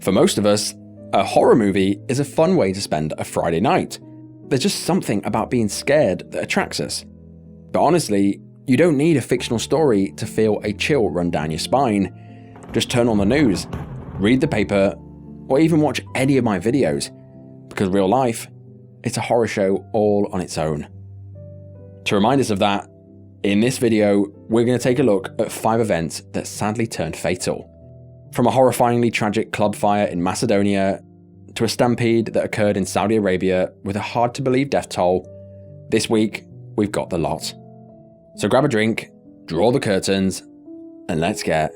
For most of us, a horror movie is a fun way to spend a Friday night. There's just something about being scared that attracts us. But honestly, you don't need a fictional story to feel a chill run down your spine. Just turn on the news, read the paper, or even watch any of my videos, because real life, it's a horror show all on its own. To remind us of that, in this video, we're going to take a look at 5 events that sadly turned fatal. From a horrifyingly tragic club fire in Macedonia, to a stampede that occurred in Saudi Arabia with a hard-to-believe death toll, this week, we've got the lot. So grab a drink, draw the curtains, and let's get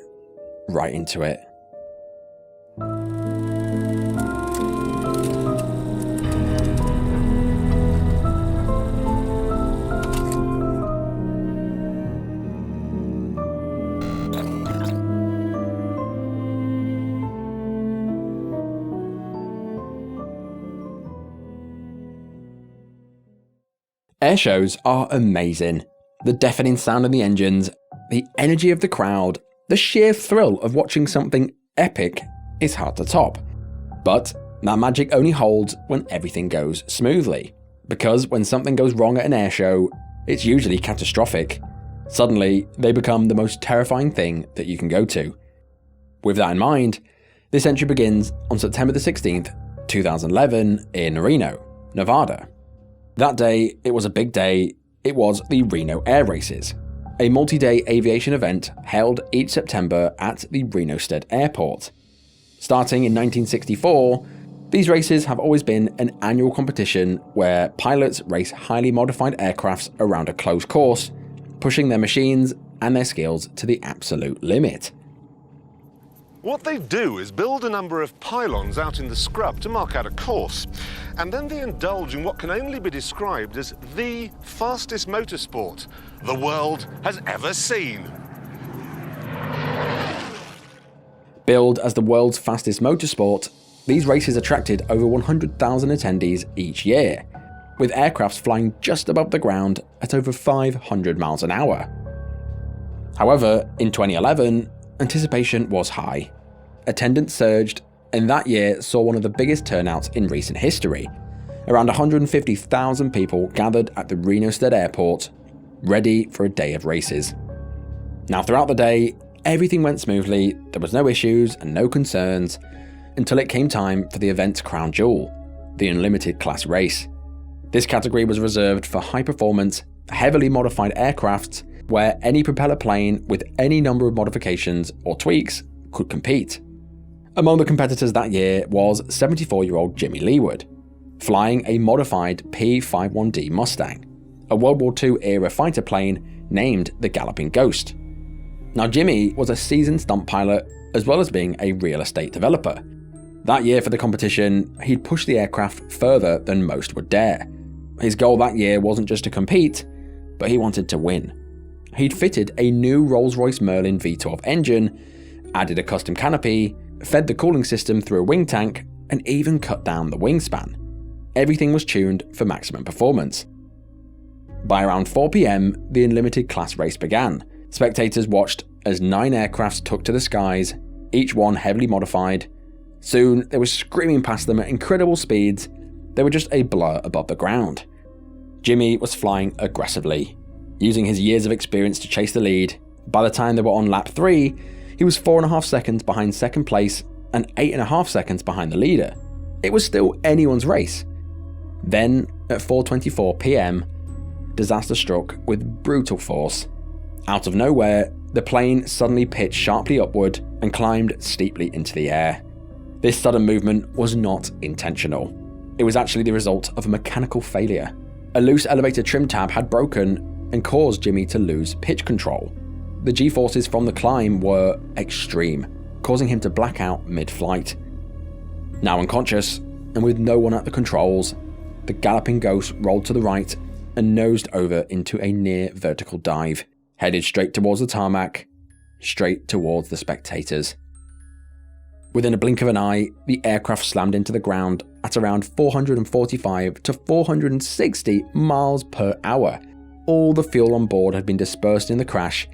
right into it. Air shows are amazing. The deafening sound of the engines, the energy of the crowd, the sheer thrill of watching something epic is hard to top. But that magic only holds when everything goes smoothly. Because when something goes wrong at an air show, it's usually catastrophic. Suddenly, they become the most terrifying thing that you can go to. With that in mind, this entry begins on September the 16th, 2011 in Reno, Nevada. That day, it was a big day. It was the Reno Air Races, a multi-day aviation event held each September at the Reno Airport. Starting in 1964, these races have always been an annual competition where pilots race highly modified aircrafts around a closed course, pushing their machines and their skills to the absolute limit. What they do is build a number of pylons out in the scrub to mark out a course, and then they indulge in what can only be described as the fastest motorsport the world has ever seen. Billed as the world's fastest motorsport, these races attracted over 100,000 attendees each year, with aircrafts flying just above the ground at over 500 miles an hour. However, in 2011, anticipation was high. Attendance surged, and that year saw one of the biggest turnouts in recent history. Around 150,000 people gathered at the Reno Airport, ready for a day of races. Now, throughout the day, everything went smoothly, there was no issues and no concerns, until it came time for the event's crown jewel, the Unlimited Class race. This category was reserved for high-performance, heavily modified aircrafts, where any propeller plane with any number of modifications or tweaks could compete. Among the competitors that year was 74-year-old Jimmy Leeward, flying a modified P-51D Mustang, a World War II era fighter plane named the Galloping Ghost. Now, Jimmy was a seasoned stunt pilot as well as being a real estate developer. That year for the competition, he'd pushed the aircraft further than most would dare. His goal that year wasn't just to compete, but he wanted to win. He'd fitted a new Rolls-Royce Merlin V12 engine, added a custom canopy, fed the cooling system through a wing tank, and even cut down the wingspan. Everything was tuned for maximum performance. By around 4 PM, the Unlimited Class race began. Spectators watched as 9 aircrafts took to the skies, each one heavily modified. Soon, they were screaming past them at incredible speeds. They were just a blur above the ground. Jimmy was flying aggressively, using his years of experience to chase the lead. By the time they were on lap 3, he was 4.5 seconds behind second place and 8.5 seconds behind the leader. It was still anyone's race. Then, at 4:24 PM, disaster struck with brutal force. Out of nowhere, the plane suddenly pitched sharply upward and climbed steeply into the air. This sudden movement was not intentional. It was actually the result of a mechanical failure. A loose elevator trim tab had broken and caused Jimmy to lose pitch control. The G-forces from the climb were extreme, causing him to black out mid-flight. Now unconscious, and with no one at the controls, the Galloping Ghost rolled to the right and nosed over into a near vertical dive, headed straight towards the tarmac, straight towards the spectators. Within a blink of an eye, the aircraft slammed into the ground at around 445 to 460 miles per hour. All the fuel on board had been dispersed in the crash,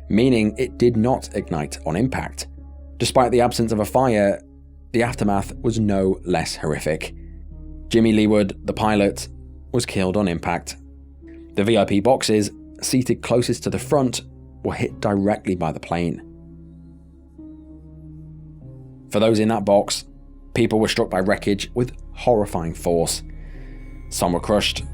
meaning it did not ignite on impact. Despite the absence of a fire, the aftermath was no less horrific. Jimmy Leeward, the pilot, was killed on impact. The VIP boxes, seated closest to the front, were hit directly by the plane. For those in that box, people were struck by wreckage with horrifying force. Some were crushed,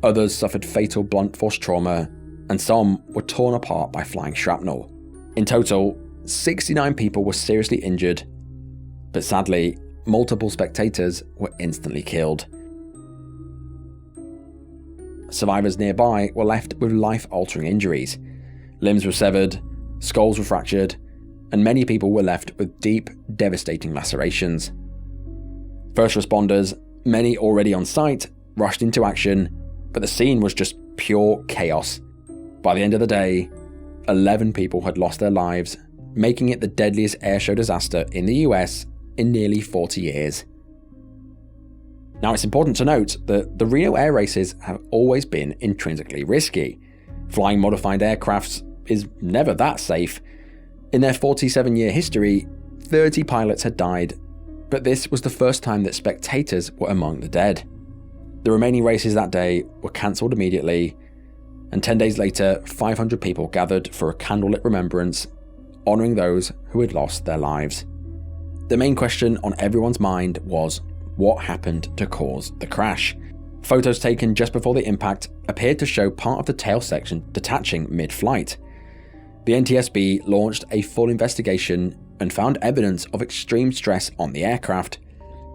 others suffered fatal blunt force trauma, and some were torn apart by flying shrapnel. In total, 69 people were seriously injured, but sadly, multiple spectators were instantly killed. Survivors nearby were left with life-altering injuries. Limbs were severed, skulls were fractured, and many people were left with deep, devastating lacerations. First responders, many already on site, rushed into action, but the scene was just pure chaos. By the end of the day, 11 people had lost their lives, making it the deadliest airshow disaster in the US in nearly 40 years. Now, it's important to note that the Reno air races have always been intrinsically risky. Flying modified aircrafts is never that safe. In their 47-year history, 30 pilots had died, but this was the first time that spectators were among the dead. The remaining races that day were cancelled immediately, and 10 days later, 500 people gathered for a candlelit remembrance, honouring those who had lost their lives. The main question on everyone's mind was, what happened to cause the crash? Photos taken just before the impact appeared to show part of the tail section detaching mid-flight. The NTSB launched a full investigation and found evidence of extreme stress on the aircraft,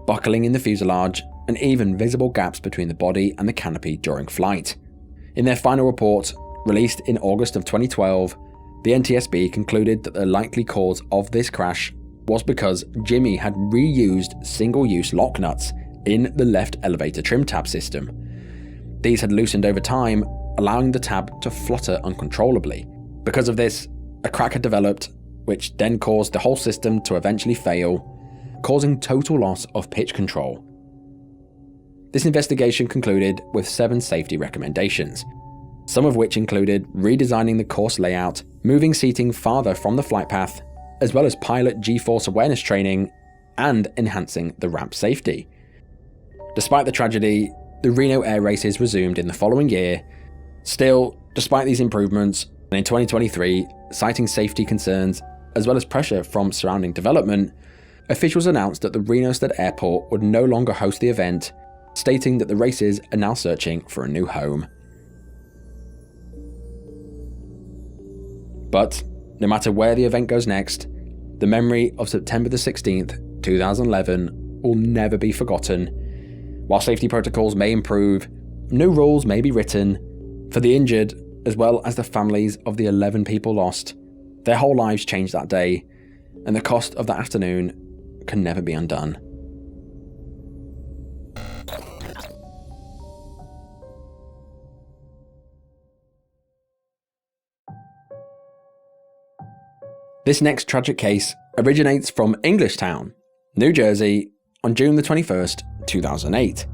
buckling in the fuselage, and even visible gaps between the body and the canopy during flight. In their final report, released in August of 2012, the NTSB concluded that the likely cause of this crash was because Jimmy had reused single-use lock nuts in the left elevator trim tab system. These had loosened over time, allowing the tab to flutter uncontrollably. Because of this, a crack had developed, which then caused the whole system to eventually fail, causing total loss of pitch control. This investigation concluded with 7 safety recommendations, some of which included redesigning the course layout, moving seating farther from the flight path, as well as pilot G-force awareness training, and enhancing the ramp safety. Despite the tragedy, the Reno air races resumed in the following year. Still, despite these improvements, and in 2023, citing safety concerns as well as pressure from surrounding development, officials announced that the Reno State Airport would no longer host the event, stating that the races are now searching for a new home. But no matter where the event goes next, the memory of September the 16th, 2011 will never be forgotten. While safety protocols may improve, new rules may be written. For the injured, as well as the families of the 11 people lost, their whole lives changed that day, and the cost of that afternoon can never be undone. This next tragic case originates from Englishtown, New Jersey, on June the 21st, 2008,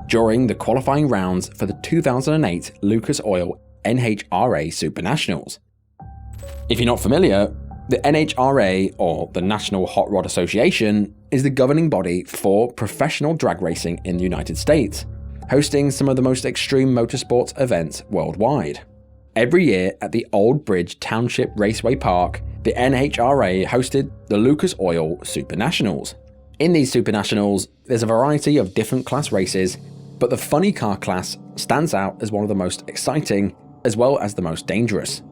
during the qualifying rounds for the 2008 Lucas Oil NHRA Super Nationals. If you're not familiar, the NHRA, or the National Hot Rod Association, is the governing body for professional drag racing in the United States, hosting some of the most extreme motorsports events worldwide. Every year at the Old Bridge Township Raceway Park, the NHRA hosted the Lucas Oil Super Nationals. In these Super Nationals, there's a variety of different class races, but the funny car class stands out as one of the most exciting, as well as the most dangerous.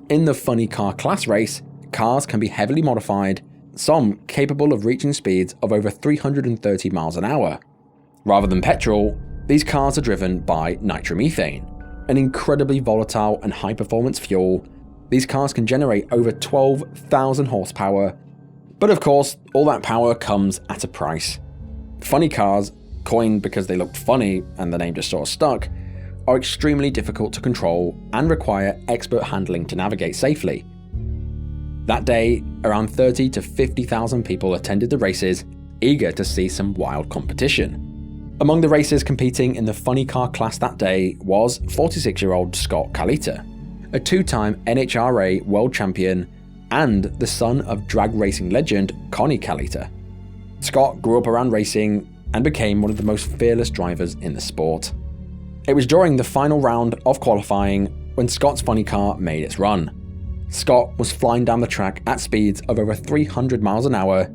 In the funny car class race, cars can be heavily modified, some capable of reaching speeds of over 330 miles an hour. Rather than petrol, these cars are driven by nitromethane, an incredibly volatile and high-performance fuel. These cars can generate over 12,000 horsepower, but of course, all that power comes at a price. Funny cars, coined because they looked funny and the name just sort of stuck, are extremely difficult to control and require expert handling to navigate safely. That day, around 30 to 50,000 people attended the races, eager to see some wild competition. Among the racers competing in the funny car class that day was 46-year-old Scott Calita, a 2-time NHRA world champion and the son of drag racing legend Connie Calita. Scott grew up around racing and became one of the most fearless drivers in the sport. It was during the final round of qualifying when Scott's funny car made its run. Scott was flying down the track at speeds of over 300 miles an hour,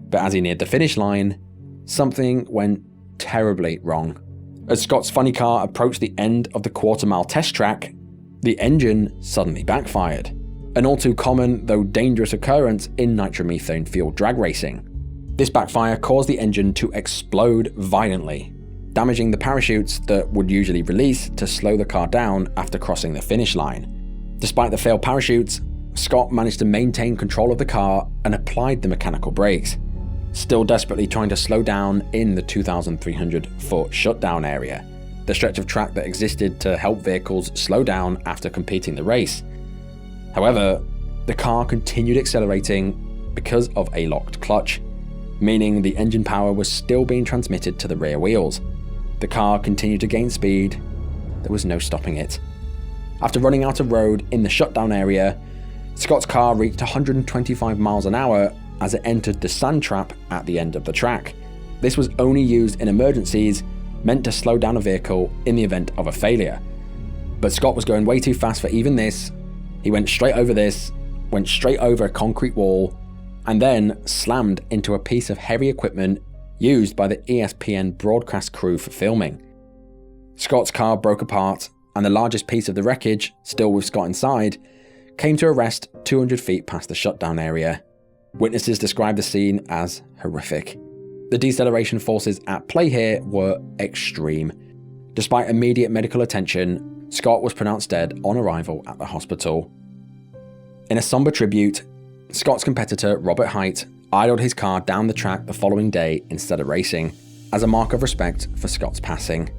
but as he neared the finish line, something went terribly wrong. As Scott's funny car approached the end of the quarter-mile test track, the engine suddenly backfired. An all too common, though dangerous occurrence in nitromethane-fueled drag racing. This backfire caused the engine to explode violently, damaging the parachutes that would usually release to slow the car down after crossing the finish line. Despite the failed parachutes, Scott managed to maintain control of the car and applied the mechanical brakes, still desperately trying to slow down in the 2,300-foot shutdown area, the stretch of track that existed to help vehicles slow down after completing the race. However, the car continued accelerating because of a locked clutch, meaning the engine power was still being transmitted to the rear wheels. The car continued to gain speed. There was no stopping it. After running out of road in the shutdown area, Scott's car reached 125 miles an hour as it entered the sand trap at the end of the track. This was only used in emergencies, meant to slow down a vehicle in the event of a failure. But Scott was going way too fast for even this. He went straight over this, went straight over a concrete wall, and then slammed into a piece of heavy equipment used by the ESPN broadcast crew for filming. Scott's car broke apart, and the largest piece of the wreckage, still with Scott inside, came to a rest 200 feet past the shutdown area. Witnesses described the scene as horrific. The deceleration forces at play here were extreme. Despite immediate medical attention, Scott was pronounced dead on arrival at the hospital. In a somber tribute, Scott's competitor Robert Height idled his car down the track the following day instead of racing, as a mark of respect for Scott's passing.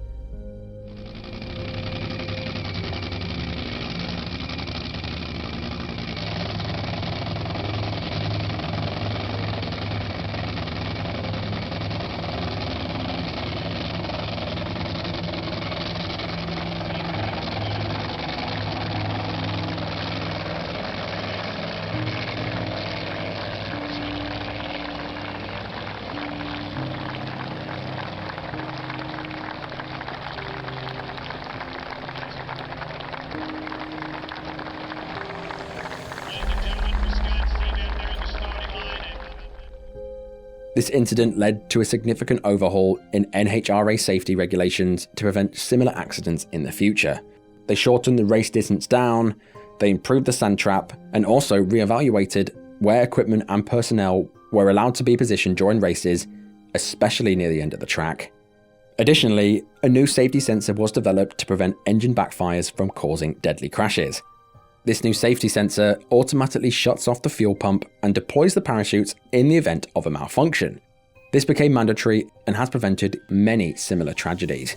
This incident led to a significant overhaul in NHRA safety regulations to prevent similar accidents in the future. They shortened the race distance down, they improved the sand trap, and also re-evaluated where equipment and personnel were allowed to be positioned during races, especially near the end of the track. Additionally, a new safety sensor was developed to prevent engine backfires from causing deadly crashes. This new safety sensor automatically shuts off the fuel pump and deploys the parachutes in the event of a malfunction. This became mandatory and has prevented many similar tragedies.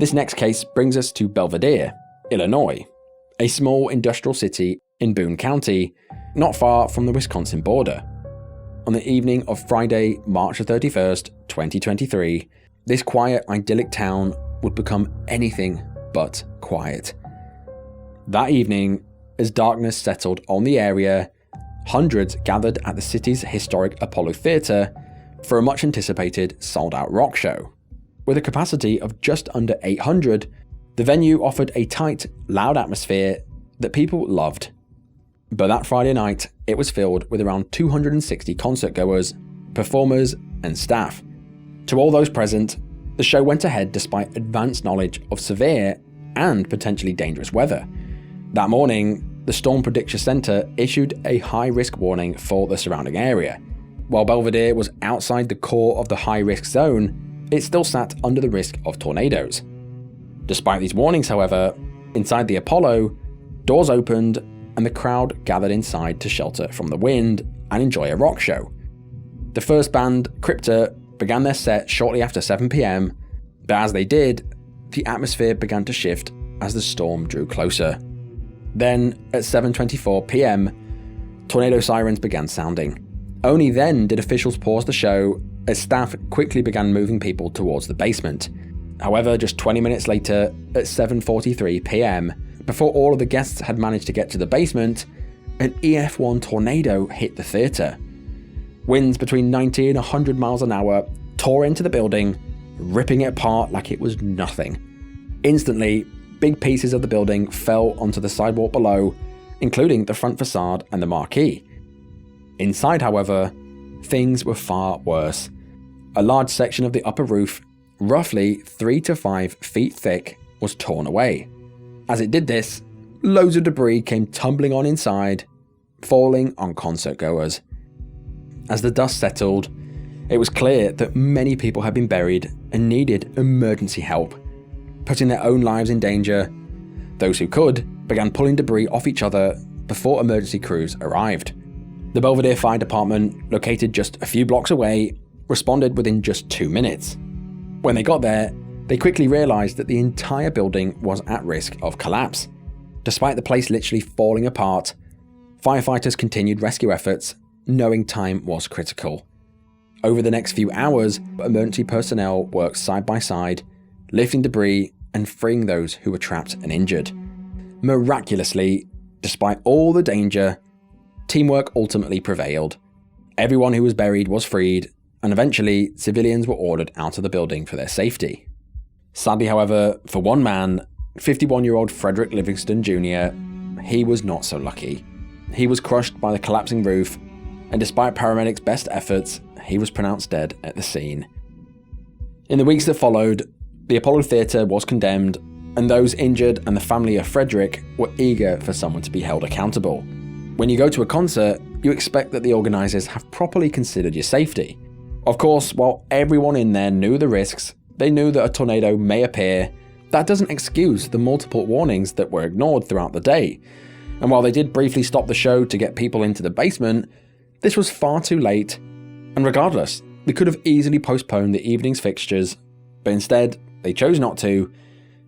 This next case brings us to Belvidere, Illinois, a small industrial city in Boone County, not far from the Wisconsin border. On the evening of Friday, March 31st, 2023, this quiet, idyllic town would become anything but quiet. That evening, as darkness settled on the area, hundreds gathered at the city's historic Apollo Theatre for a much-anticipated sold-out rock show. With a capacity of just under 800, the venue offered a tight, loud atmosphere that people loved. But that Friday night, it was filled with around 260 concertgoers, performers, and staff. To all those present, the show went ahead despite advanced knowledge of severe and potentially dangerous weather. That morning, the Storm Prediction Center issued a high-risk warning for the surrounding area. While Belvidere was outside the core of the high-risk zone, it still sat under the risk of tornadoes. Despite these warnings, however, inside the Apollo, doors opened and the crowd gathered inside to shelter from the wind and enjoy a rock show. The first band, Crypta, began their set shortly after 7 p.m, but as they did, the atmosphere began to shift as the storm drew closer. Then, at 7:24 p.m, tornado sirens began sounding. Only then did officials pause the show as staff quickly began moving people towards the basement. However, just 20 minutes later, at 7:43 p.m, before all of the guests had managed to get to the basement, an EF1 tornado hit the theatre. Winds between 90 and 100 miles an hour tore into the building, ripping it apart like it was nothing. Instantly, big pieces of the building fell onto the sidewalk below, including the front facade and the marquee. Inside, however, things were far worse. A large section of the upper roof, roughly 3 to 5 feet thick, was torn away. As it did this, loads of debris came tumbling on inside, falling on concertgoers. As the dust settled, it was clear that many people had been buried and needed emergency help, putting their own lives in danger. Those who could began pulling debris off each other before emergency crews arrived. The Belvedere Fire Department, located just a few blocks away, responded within just 2 minutes. When they got there, they quickly realized that the entire building was at risk of collapse. Despite the place literally falling apart, firefighters continued rescue efforts, knowing time was critical. Over the next few hours, emergency personnel worked side by side, lifting debris and freeing those who were trapped and injured. Miraculously, despite all the danger, teamwork ultimately prevailed. Everyone who was buried was freed, and eventually civilians were ordered out of the building for their safety. Sadly, however, for one man, 51-year-old Frederick Livingston Jr., he was not so lucky. He was crushed by the collapsing roof, and despite paramedics' best efforts, he was pronounced dead at the scene. In the weeks that followed, the Apollo Theatre was condemned, and those injured and the family of Frederick were eager for someone to be held accountable. When you go to a concert, you expect that the organisers have properly considered your safety. Of course, while everyone in there knew the risks, they knew that a tornado may appear. That doesn't excuse the multiple warnings that were ignored throughout the day. And while they did briefly stop the show to get people into the basement, this was far too late. And regardless, they could have easily postponed the evening's fixtures, but instead, they chose not to.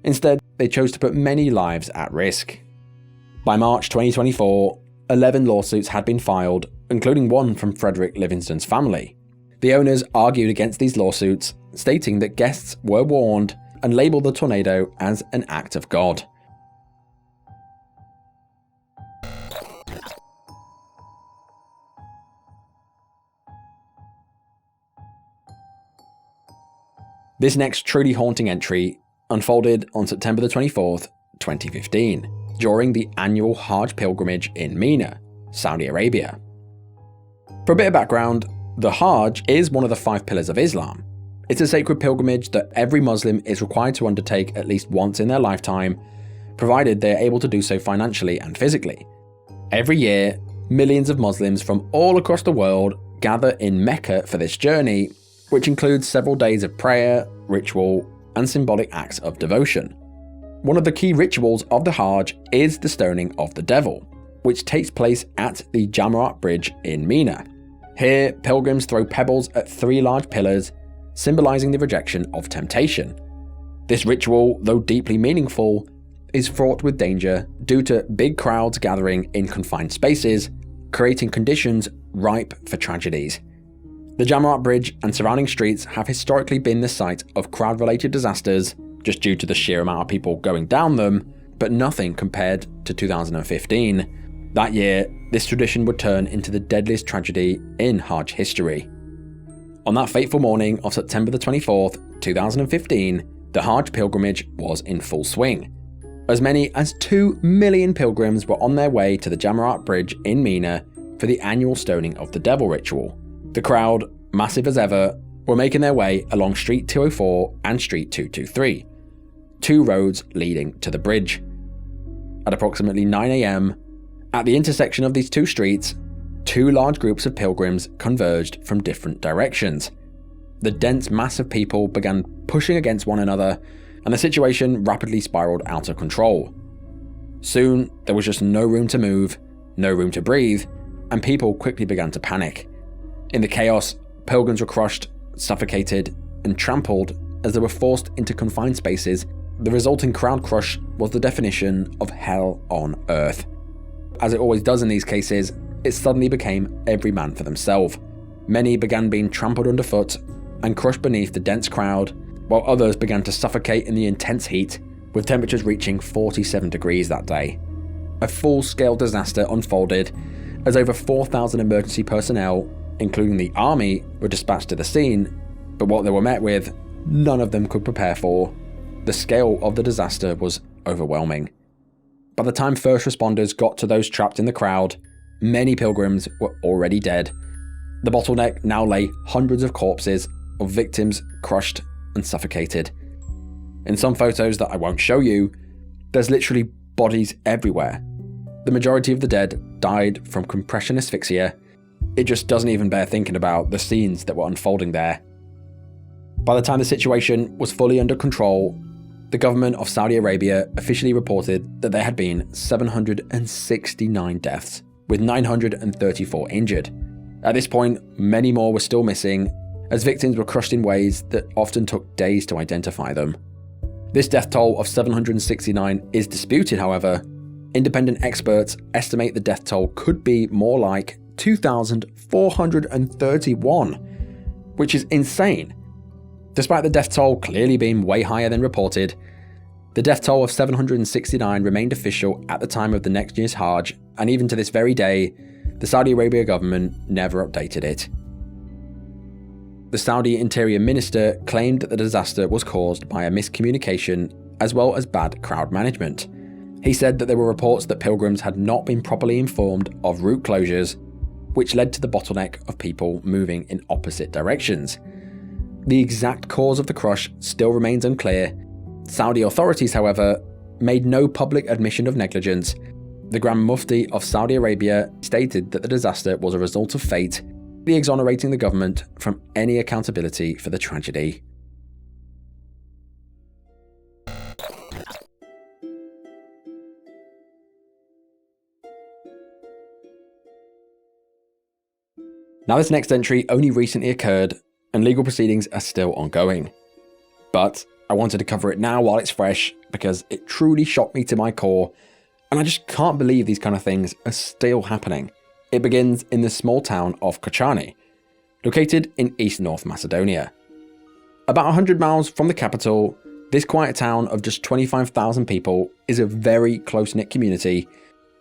Instead, they chose to put many lives at risk. By March 2024, 11 lawsuits had been filed, including one from Frederick Livingston's family. The owners argued against these lawsuits, stating that guests were warned and labelled the tornado as an act of God. This next truly haunting entry unfolded on September the 24th, 2015, during the annual Hajj pilgrimage in Mina, Saudi Arabia. For a bit of background, the Hajj is one of the 5 pillars of Islam. It's a sacred pilgrimage that every Muslim is required to undertake at least once in their lifetime, provided they are able to do so financially and physically. Every year, millions of Muslims from all across the world gather in Mecca for this journey, which includes several days of prayer, ritual, and symbolic acts of devotion. One of the key rituals of the Hajj is the stoning of the devil, which takes place at the Jamarat Bridge in Mina. Here, pilgrims throw pebbles at 3 large pillars, symbolizing the rejection of temptation. This ritual, though deeply meaningful, is fraught with danger due to big crowds gathering in confined spaces, creating conditions ripe for tragedies. The Jamarat Bridge and surrounding streets have historically been the site of crowd-related disasters, just due to the sheer amount of people going down them, but nothing compared to 2015. That year, this tradition would turn into the deadliest tragedy in Hajj history. On that fateful morning of September the 24th, 2015, the Hajj pilgrimage was in full swing. As many as 2 million pilgrims were on their way to the Jamarat Bridge in Mina for the annual stoning of the devil ritual. The crowd, massive as ever, were making their way along Street 204 and Street 223, 2 roads leading to the bridge. At approximately 9 AM, at the intersection of these 2 streets, 2 large groups of pilgrims converged from different directions. The dense mass of people began pushing against one another, and the situation rapidly spiraled out of control. Soon, there was just no room to move, no room to breathe, and people quickly began to panic. In the chaos, pilgrims were crushed, suffocated, and trampled as they were forced into confined spaces. The resulting crowd crush was the definition of hell on earth. As it always does in these cases, it suddenly became every man for themselves. Many began being trampled underfoot and crushed beneath the dense crowd, while others began to suffocate in the intense heat, with temperatures reaching 47 degrees that day. A full-scale disaster unfolded as over 4,000 emergency personnel, including the army, were dispatched to the scene, but what they were met with, none of them could prepare for. The scale of the disaster was overwhelming. By the time first responders got to those trapped in the crowd, many pilgrims were already dead. The bottleneck now lay hundreds of corpses of victims crushed and suffocated. In some photos that I won't show you, there's literally bodies everywhere. The majority of the dead died from compression asphyxia. It just doesn't even bear thinking about the scenes that were unfolding there. By the time the situation was fully under control, the government of Saudi Arabia officially reported that there had been 769 deaths, with 934 injured. At this point, many more were still missing, as victims were crushed in ways that often took days to identify them. This death toll of 769 is disputed, however. Independent experts estimate the death toll could be more like 2,431, which is insane. Despite the death toll clearly being way higher than reported, the death toll of 769 remained official at the time of the next year's Hajj, and even to this very day, the Saudi Arabia government never updated it. The Saudi Interior Minister claimed that the disaster was caused by a miscommunication as well as bad crowd management. He said that there were reports that pilgrims had not been properly informed of route closures, which led to the bottleneck of people moving in opposite directions. The exact cause of the crush still remains unclear. Saudi authorities, however, made no public admission of negligence. The Grand Mufti of Saudi Arabia stated that the disaster was a result of fate, exonerating the government from any accountability for the tragedy. Now, this next entry only recently occurred, and legal proceedings are still ongoing. But I wanted to cover it now while it's fresh, because it truly shocked me to my core, and I just can't believe these kind of things are still happening. It begins in the small town of Kochani, located in East North Macedonia. About 100 miles from the capital, this quiet town of just 25,000 people is a very close-knit community.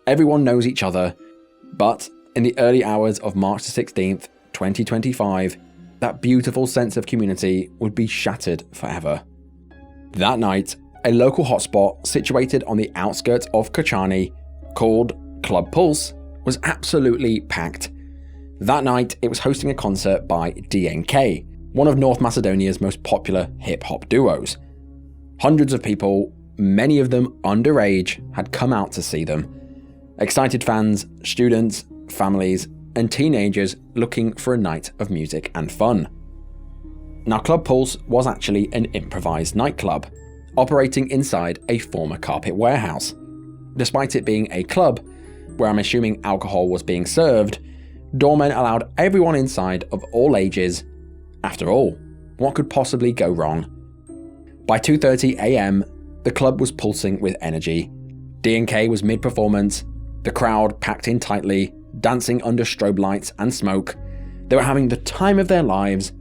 Everyone knows each other, but in the early hours of March the 16th, 2025, that beautiful sense of community would be shattered forever. That night, a local hotspot situated on the outskirts of Kochani, called Club Pulse, was absolutely packed. That night, it was hosting a concert by DNK, one of North Macedonia's most popular hip-hop duos. Hundreds of people, many of them underage, had come out to see them. Excited fans, students, families, and teenagers looking for a night of music and fun. Now, Club Pulse was actually an improvised nightclub, operating inside a former carpet warehouse. Despite it being a club, where I'm assuming alcohol was being served, doormen allowed everyone inside of all ages. After all, what could possibly go wrong? By 2:30 AM, the club was pulsing with energy. DNK was mid-performance, the crowd packed in tightly, dancing under strobe lights and smoke. They were having the time of their lives,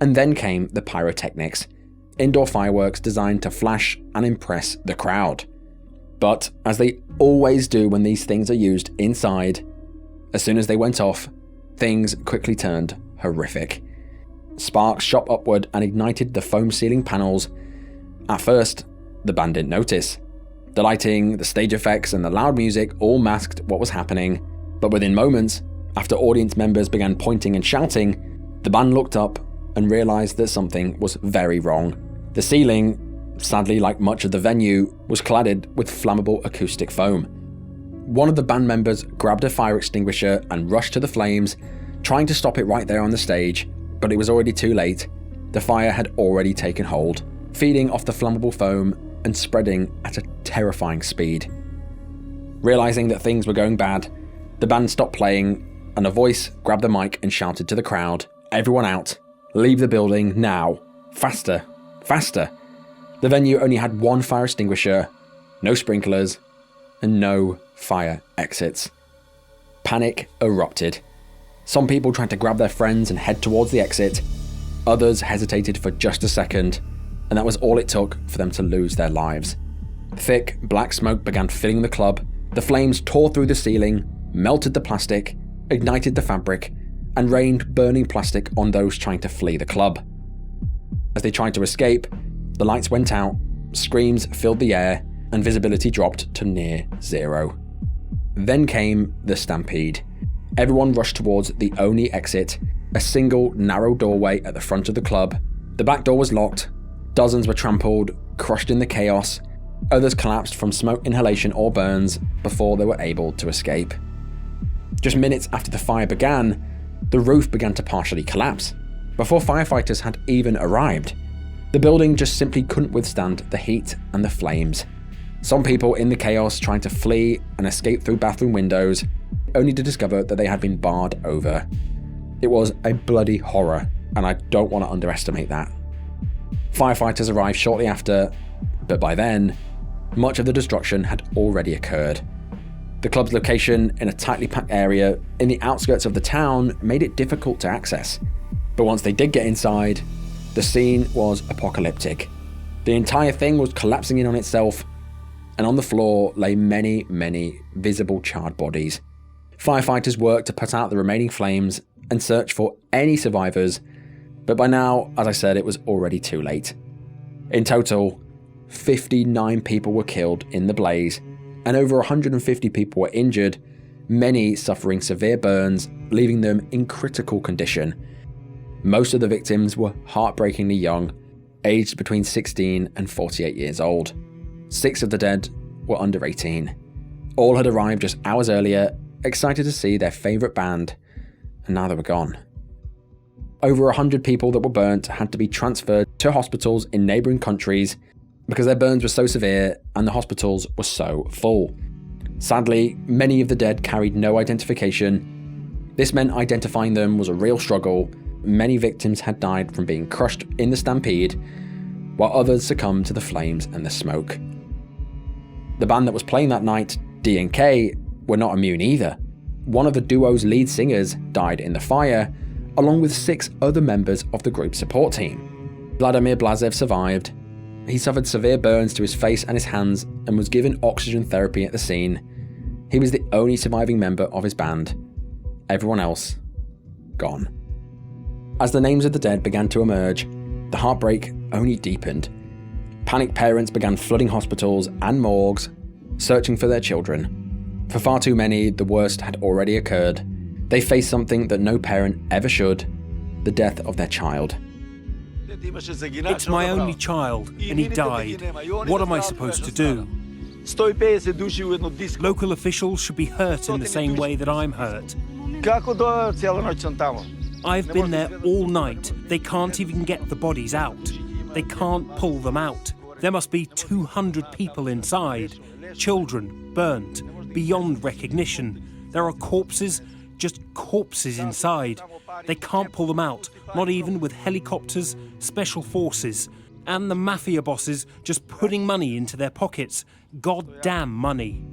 and then came the pyrotechnics, indoor fireworks designed to flash and impress the crowd. But, as they always do when these things are used inside, as soon as they went off, things quickly turned horrific. Sparks shot upward and ignited the foam ceiling panels. At first, the band didn't notice. The lighting, the stage effects, and the loud music all masked what was happening, but within moments, after audience members began pointing and shouting, the band looked up and realized that something was very wrong. The ceiling, sadly like much of the venue, was cladded with flammable acoustic foam. One of the band members grabbed a fire extinguisher and rushed to the flames, trying to stop it right there on the stage, but it was already too late. The fire had already taken hold, feeding off the flammable foam and spreading at a terrifying speed. Realizing that things were going bad, the band stopped playing, and a voice grabbed the mic and shouted to the crowd, "Everyone out, leave the building now, faster, faster." The venue only had one fire extinguisher, no sprinklers, and no fire exits. Panic erupted. Some people tried to grab their friends and head towards the exit. Others hesitated for just a second, and that was all it took for them to lose their lives. Thick, black smoke began filling the club, the flames tore through the ceiling, melted the plastic, ignited the fabric, and rained burning plastic on those trying to flee the club. As they tried to escape, the lights went out, screams filled the air, and visibility dropped to near zero. Then came the stampede. Everyone rushed towards the only exit, a single narrow doorway at the front of the club. The back door was locked, dozens were trampled, crushed in the chaos, others collapsed from smoke inhalation or burns before they were able to escape. Just minutes after the fire began, the roof began to partially collapse, before firefighters had even arrived. The building just simply couldn't withstand the heat and the flames. Some people in the chaos trying to flee and escape through bathroom windows, only to discover that they had been barred over. It was a bloody horror, and I don't want to underestimate that. Firefighters arrived shortly after, but by then, much of the destruction had already occurred. The club's location in a tightly packed area in the outskirts of the town made it difficult to access. But once they did get inside, the scene was apocalyptic. The entire thing was collapsing in on itself, and on the floor lay many, many visible charred bodies. Firefighters worked to put out the remaining flames and search for any survivors, but by now, as I said, it was already too late. In total, 59 people were killed in the blaze, and over 150 people were injured, many suffering severe burns, leaving them in critical condition. Most of the victims were heartbreakingly young, aged between 16 and 48 years old. 6 of the dead were under 18. All had arrived just hours earlier, excited to see their favourite band, and now they were gone. Over 100 people that were burnt had to be transferred to hospitals in neighbouring countries because their burns were so severe and the hospitals were so full. Sadly, many of the dead carried no identification. This meant identifying them was a real struggle. Many victims had died from being crushed in the stampede, while others succumbed to the flames and the smoke. The band that was playing that night, D&K, were not immune either. One of the duo's lead singers died in the fire, along with 6 other members of the group's support team. Vladimir Blazev survived. He suffered severe burns to his face and his hands and was given oxygen therapy at the scene. He was the only surviving member of his band. Everyone else, gone. As the names of the dead began to emerge, the heartbreak only deepened. Panicked parents began flooding hospitals and morgues, searching for their children. For far too many, the worst had already occurred. They faced something that no parent ever should, the death of their child. It's my only child, and he died. What am I supposed to do? Local officials should be hurt in the same way that I'm hurt. I've been there all night. They can't even get the bodies out. They can't pull them out. There must be 200 people inside. Children burnt, beyond recognition. There are corpses, just corpses inside. They can't pull them out, not even with helicopters, special forces, and the mafia bosses just putting money into their pockets. Goddamn money.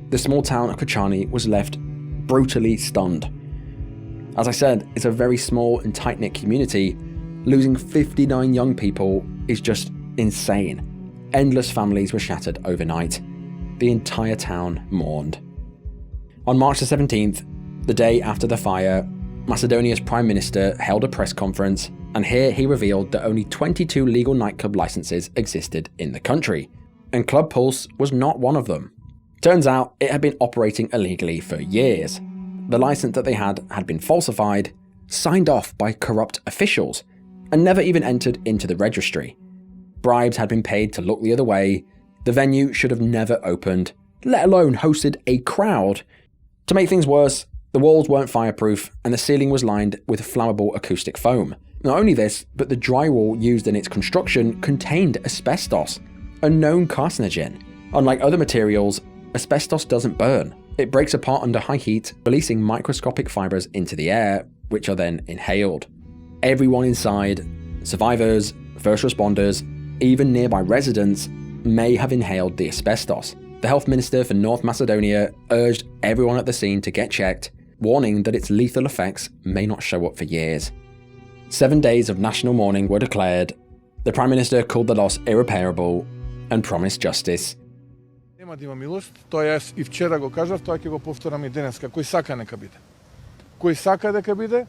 The small town of Kachani was left brutally stunned. As I said, it's a very small and tight-knit community. Losing 59 young people is just insane. Endless families were shattered overnight. The entire town mourned. On March the 17th, the day after the fire, Macedonia's Prime Minister held a press conference, and here he revealed that only 22 legal nightclub licenses existed in the country, and Club Pulse was not one of them. Turns out it had been operating illegally for years. The license that they had been falsified, signed off by corrupt officials, and never even entered into the registry. Bribes had been paid to look the other way. The venue should have never opened, let alone hosted a crowd. To make things worse, the walls weren't fireproof and the ceiling was lined with flammable acoustic foam. Not only this, but the drywall used in its construction contained asbestos, a known carcinogen. Unlike other materials, asbestos doesn't burn. It breaks apart under high heat, releasing microscopic fibres into the air, which are then inhaled. Everyone inside, survivors, first responders, even nearby residents, may have inhaled the asbestos. The health minister for North Macedonia urged everyone at the scene to get checked, warning that its lethal effects may not show up for years. 7 days of national mourning were declared, The Prime Minister called the loss irreparable and promised justice. Нема да има милост, тоа јас и вчера го кажав, тоа ќе го повторам и денеска. Кој сака нека биде. Кој сака дека биде,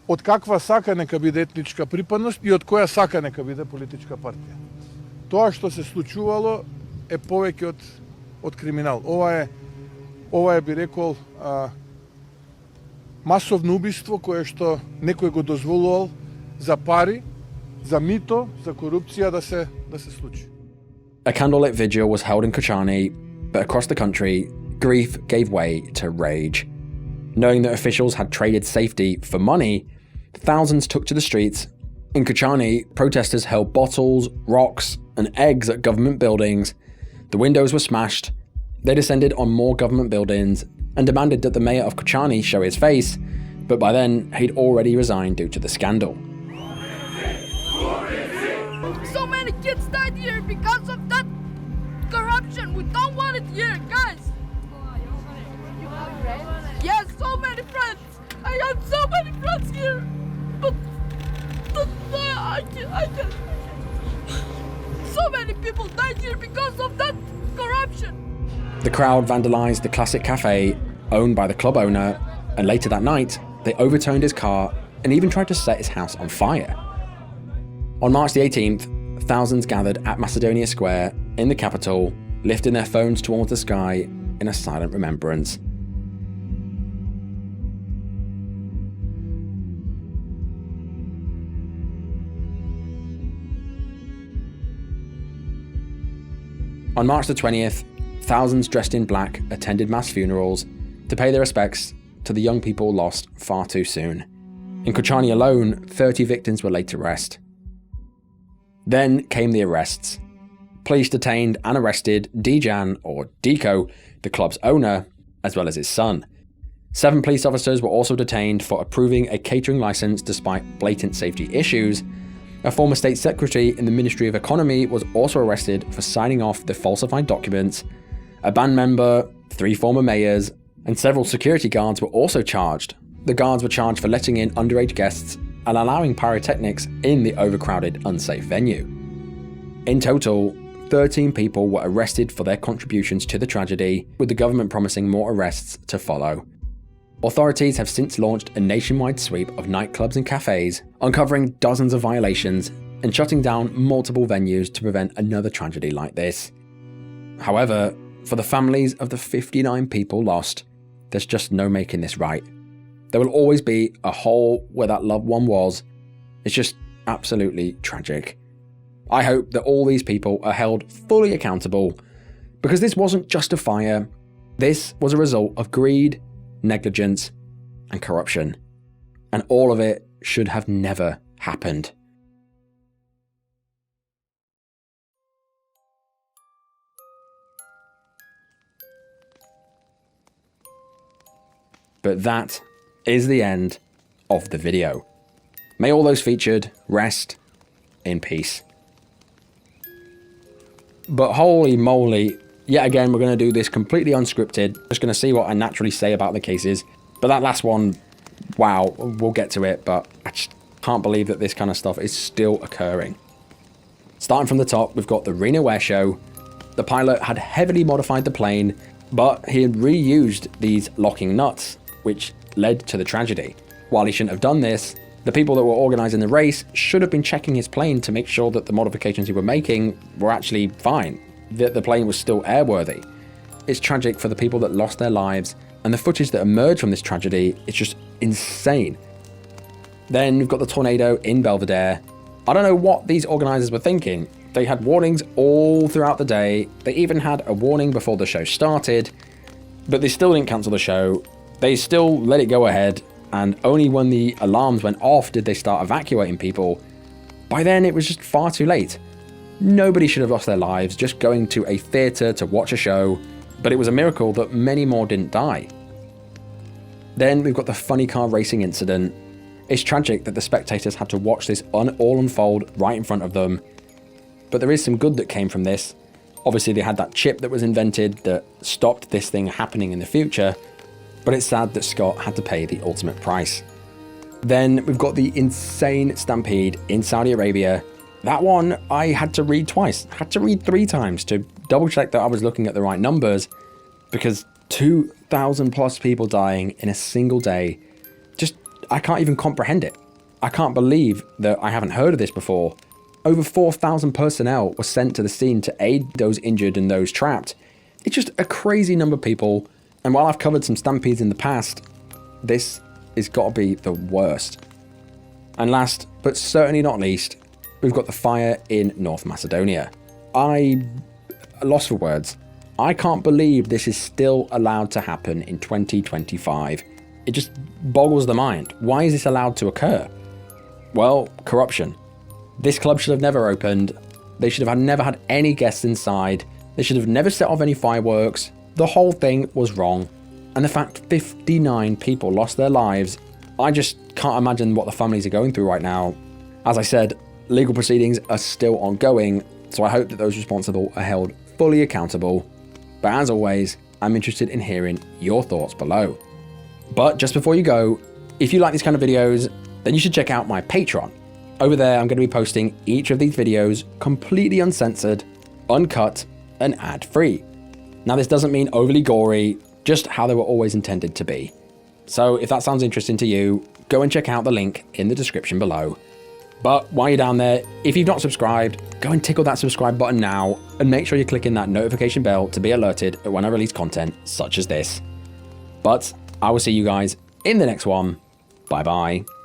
од каква сака нека биде етничка припадност и од која сака нека биде политичка партија. Тоа што се случувало е повеќе од криминал. Ова е би рекол масовно убиство кое што некој го дозволувал за пари, за мито, за корупција да се случи. A candlelit vigil was held in Kochani, but across the country, grief gave way to rage. Knowing that officials had traded safety for money, thousands took to the streets. In Kochani, protesters hurled bottles, rocks, and eggs at government buildings. The windows were smashed. They descended on more government buildings and demanded that the mayor of Kochani show his face, but by then he'd already resigned due to the scandal. So many kids died here because of that corruption. We don't want it here, guys. You have friends? Yes, so many friends. I had so many friends here, but I can't. So many people died here because of that corruption. The crowd vandalised the classic cafe owned by the club owner, and later that night, they overturned his car and even tried to set his house on fire. On March the 18th, thousands gathered at Macedonia Square in the capital, lifting their phones towards the sky in a silent remembrance. On March the 20th, thousands dressed in black attended mass funerals to pay their respects to the young people lost far too soon. In Kochani alone, 30 victims were laid to rest. Then came the arrests. Police detained and arrested Dejan, or Diko, the club's owner, as well as his son. 7 police officers were also detained for approving a catering license despite blatant safety issues. A former state secretary in the Ministry of Economy was also arrested for signing off the falsified documents. A band member, 3 former mayors, and several security guards were also charged. The guards were charged for letting in underage guests and allowing pyrotechnics in the overcrowded, unsafe venue. In total, 13 people were arrested for their contributions to the tragedy, with the government promising more arrests to follow. Authorities have since launched a nationwide sweep of nightclubs and cafes, uncovering dozens of violations and shutting down multiple venues to prevent another tragedy like this. However, for the families of the 59 people lost, there's just no making this right. There will always be a hole where that loved one was. It's just absolutely tragic. I hope that all these people are held fully accountable, because this wasn't just a fire. This was a result of greed, negligence, and corruption. And all of it should have never happened. But that is the end of the video. May all those featured rest in peace. But holy moly, yet again we're going to do this completely unscripted. Just going to see what I naturally say about the cases. But that last one, wow, we'll get to it, but I just can't believe that this kind of stuff is still occurring. Starting from the top, we've got the Reno Air Show. The pilot had heavily modified the plane, but he had reused these locking nuts, which led to the tragedy. While he shouldn't have done this, the people that were organising the race should have been checking his plane to make sure that the modifications he were making were actually fine, that the plane was still airworthy. It's tragic for the people that lost their lives, and the footage that emerged from this tragedy is just insane. Then we've got the tornado in Belvedere. I don't know what these organisers were thinking. They had warnings all throughout the day. They even had a warning before the show started, but they still didn't cancel the show. They still let it go ahead, and only when the alarms went off did they start evacuating people. By then it was just far too late. Nobody should have lost their lives just going to a theatre to watch a show, but it was a miracle that many more didn't die. Then we've got the funny car racing incident. It's tragic that the spectators had to watch this all unfold right in front of them, but there is some good that came from this. Obviously they had that chip that was invented that stopped this thing happening in the future, but it's sad that Scott had to pay the ultimate price. Then we've got the insane stampede in Saudi Arabia. That one I had to read twice. I had to read 3 times to double check that I was looking at the right numbers, because 2,000 plus people dying in a single day, just, I can't even comprehend it. I can't believe that I haven't heard of this before. Over 4,000 personnel were sent to the scene to aid those injured and those trapped. It's just a crazy number of people, and while I've covered some stampedes in the past, this has got to be the worst. And last, but certainly not least, we've got the fire in North Macedonia. I'm lost for words. I can't believe this is still allowed to happen in 2025. It just boggles the mind. Why is this allowed to occur? Well, corruption. This club should have never opened. They should have never had any guests inside. They should have never set off any fireworks. The whole thing was wrong. And the fact 59 people lost their lives, I just can't imagine what the families are going through right now. As I said, legal proceedings are still ongoing, so I hope that those responsible are held fully accountable. But as always, I'm interested in hearing your thoughts below. But just before you go, if you like these kind of videos, then you should check out my Patreon. Over there, I'm going to be posting each of these videos completely uncensored, uncut, and ad-free. Now, this doesn't mean overly gory, just how they were always intended to be. So if that sounds interesting to you, go and check out the link in the description below. But while you're down there, if you've not subscribed, go and tickle that subscribe button now, and make sure you're clicking that notification bell to be alerted when I release content such as this. But I will see you guys in the next one. Bye bye.